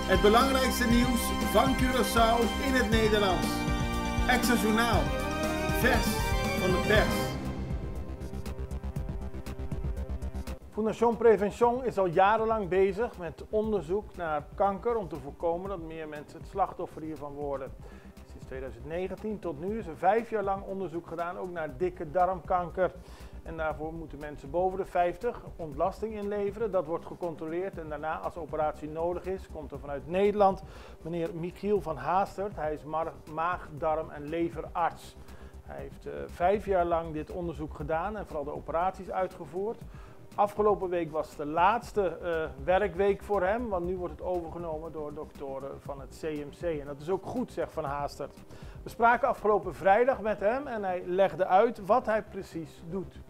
Het belangrijkste nieuws van Curaçao in het Nederlands. Extra Journaal. Vers van de pers. Fondation Prevention is al jarenlang bezig met onderzoek naar kanker om te voorkomen dat meer mensen het slachtoffer hiervan worden. Sinds 2019 tot nu is er 5 jaar lang onderzoek gedaan, ook naar dikke darmkanker. En daarvoor moeten mensen boven de 50 ontlasting inleveren. Dat wordt gecontroleerd en daarna, als de operatie nodig is, komt er vanuit Nederland meneer Michiel van Haastert. Hij is maag-, darm- en leverarts. Hij heeft 5 jaar lang dit onderzoek gedaan en vooral de operaties uitgevoerd. Afgelopen week was de laatste werkweek voor hem, want nu wordt het overgenomen door doktoren van het CMC. En dat is ook goed, zegt Van Haastert. We spraken afgelopen vrijdag met hem en hij legde uit wat hij precies doet.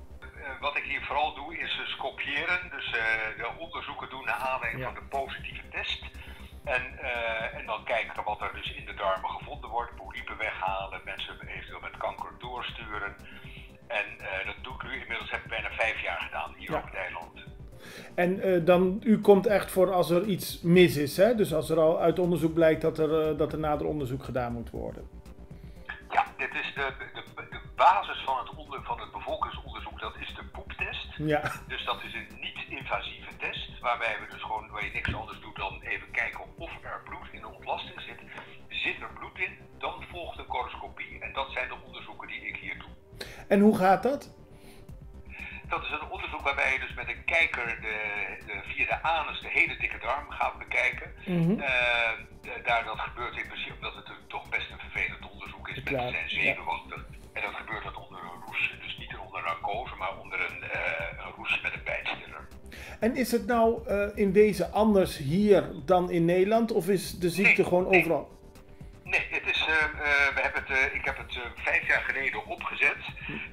Wat ik hier vooral doe is kopiëren, dus de onderzoeken doen naar aanleiding van de positieve test. En dan kijken wat er dus in de darmen gevonden wordt, polypen weghalen, mensen eventueel met kanker doorsturen. En dat doe ik nu inmiddels, heb ik bijna 5 jaar gedaan hier op het eiland. En dan, u komt echt voor als er iets mis is, hè? Dus als er al uit onderzoek blijkt dat er nader onderzoek gedaan moet worden. Ja, dit is de basis van het bevolkingsonderzoek, dat is de poeptest. Ja. Dus dat is een niet-invasieve test, waarbij we dus gewoon, waar je niks anders doet dan even kijken of er bloed in de ontlasting zit. Zit er bloed in, dan volgt een coloscopie. En dat zijn de onderzoeken die ik hier doe. En hoe gaat dat? Dat is een onderzoek waarbij je dus met een kijker via de anus de hele dikke darm gaat bekijken. Dat gebeurt in principe omdat het toch best een vervelend onderzoek is. Mensen zijn zenuwachtig. En dat gebeurt dan onder een roes. Dus niet onder narcose, maar onder een roes met een pijnstiller. En is het nou in wezen anders hier dan in Nederland? Of is de ziekte gewoon overal? Nee, ik heb het 5 jaar geleden opgezet.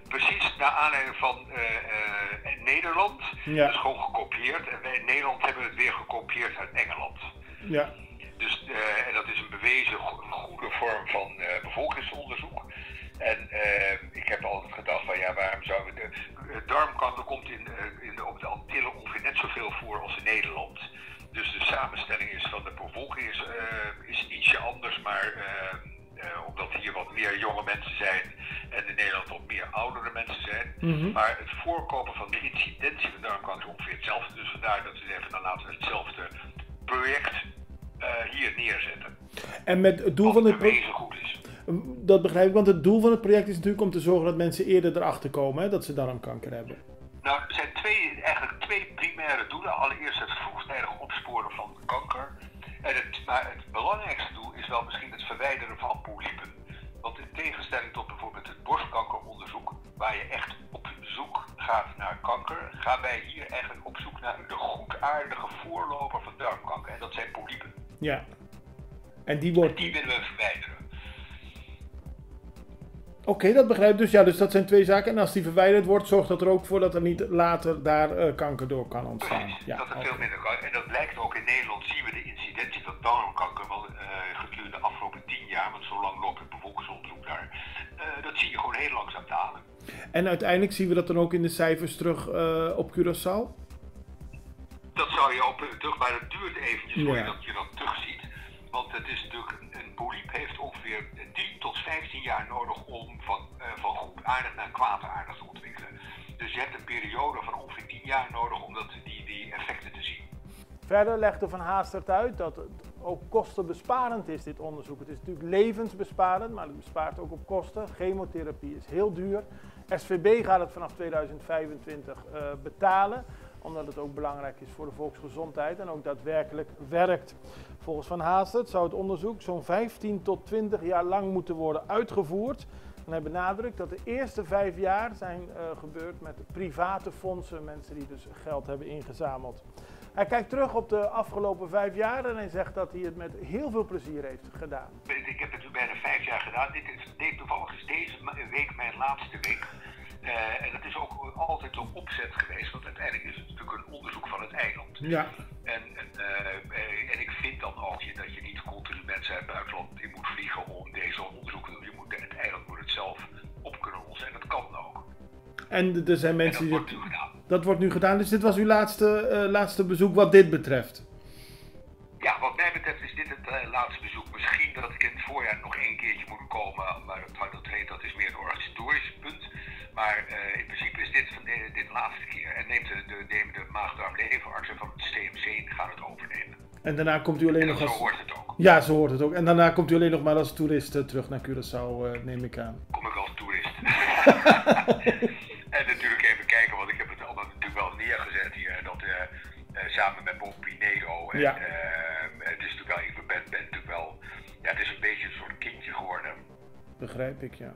Precies naar aanleiding van Nederland. Ja. Dus gewoon gekopieerd. En wij in Nederland hebben het weer gekopieerd uit Engeland. Ja. Dus en dat is een bewezen goede vorm van bevolkingsonderzoek. En ik heb altijd gedacht van ja, waarom zouden we darmkanker komt op de Antillen ongeveer net zoveel voor als in Nederland. Dus de samenstelling van de bevolking is ietsje anders, maar omdat hier wat meer jonge mensen zijn en in Nederland wat meer oudere mensen zijn. Maar het voorkomen van de incidentie van darmkanker is ongeveer hetzelfde. Dus vandaar dat we zeggen, dan laten we hetzelfde project hier neerzetten. En met het doel van het project goed is. Dat begrijp ik, want het doel van het project is natuurlijk om te zorgen dat mensen eerder erachter komen, hè, dat ze darmkanker hebben. Nou, er zijn eigenlijk twee primaire doelen. Allereerst het vroegtijdig opsporen van kanker. Maar het belangrijkste doel is wel misschien het verwijderen van polypen. Want in tegenstelling tot bijvoorbeeld het borstkankeronderzoek, waar je echt op zoek gaat naar kanker, gaan wij hier eigenlijk op zoek naar de goedaardige voorloper van darmkanker. En dat zijn polypen. Ja. En die willen we verwijderen. Oké, dat begrijp ik. Dus dat zijn 2 zaken. En als die verwijderd wordt, zorgt dat er ook voor dat er niet later daar kanker door kan ontstaan. Precies, dat er veel minder kan. En dat blijkt ook in Nederland, zien we de incidentie van darmkanker gedurende de afgelopen 10 jaar, want zo lang loopt het bevolkingsonderzoek daar. Dat zie je gewoon heel langzaam dalen. En uiteindelijk zien we dat dan ook in de cijfers terug op Curaçao? Dat zou je ook terug, maar dat duurt eventjes voordat je dat terugziet. Want het is natuurlijk, een polyp heeft ongeveer 10 tot 15 jaar nodig om van goedaardig naar kwaadaardig te ontwikkelen. Dus je hebt een periode van ongeveer 10 jaar nodig om die effecten te zien. Verder legde Van Haastert uit dat het ook kostenbesparend is, dit onderzoek. Het is natuurlijk levensbesparend, maar het bespaart ook op kosten. Chemotherapie is heel duur. SVB gaat het vanaf 2025 betalen, omdat het ook belangrijk is voor de volksgezondheid en ook daadwerkelijk werkt. Volgens Van Haastert zou het onderzoek zo'n 15 tot 20 jaar lang moeten worden uitgevoerd. En hij benadrukt dat de eerste 5 jaar zijn gebeurd met private fondsen, mensen die dus geld hebben ingezameld. Hij kijkt terug op de afgelopen 5 jaar en hij zegt dat hij het met heel veel plezier heeft gedaan. Ik heb het nu bijna 5 jaar gedaan. Toevallig is deze week mijn laatste week. En het is ook altijd de opzet geweest, want uiteindelijk is het natuurlijk een onderzoek van het eiland. Ja. En ik vind dan ook dat je niet continu mensen uit het buitenland in moet vliegen om deze onderzoeken te doen. Het eiland moet het zelf op kunnen lossen en dat kan ook. En er zijn mensen die... Dat wordt nu gedaan, dus dit was uw laatste bezoek wat dit betreft? Ja, wat mij betreft is dit het laatste bezoek. Misschien dat ik in het voorjaar nog 1 keertje moet komen, maar dat is meer een organisatorisch punt. Maar in principe is dit de laatste keer. En neemt de maag-darm-leverartsen van het CMC gaan het overnemen. En daarna komt u alleen nog als... Zo hoort het ook. Ja, zo hoort het ook. En daarna komt u alleen nog maar als toerist terug naar Curaçao, neem ik aan. Kom ik als toerist. En natuurlijk even kijken, want ik heb het allemaal natuurlijk wel neergezet hier. Dat samen met Bob Pinedo. En, Ja. Het is natuurlijk wel, ik ben natuurlijk wel... Ja, het is een beetje een soort kindje geworden. Begrijp ik, ja.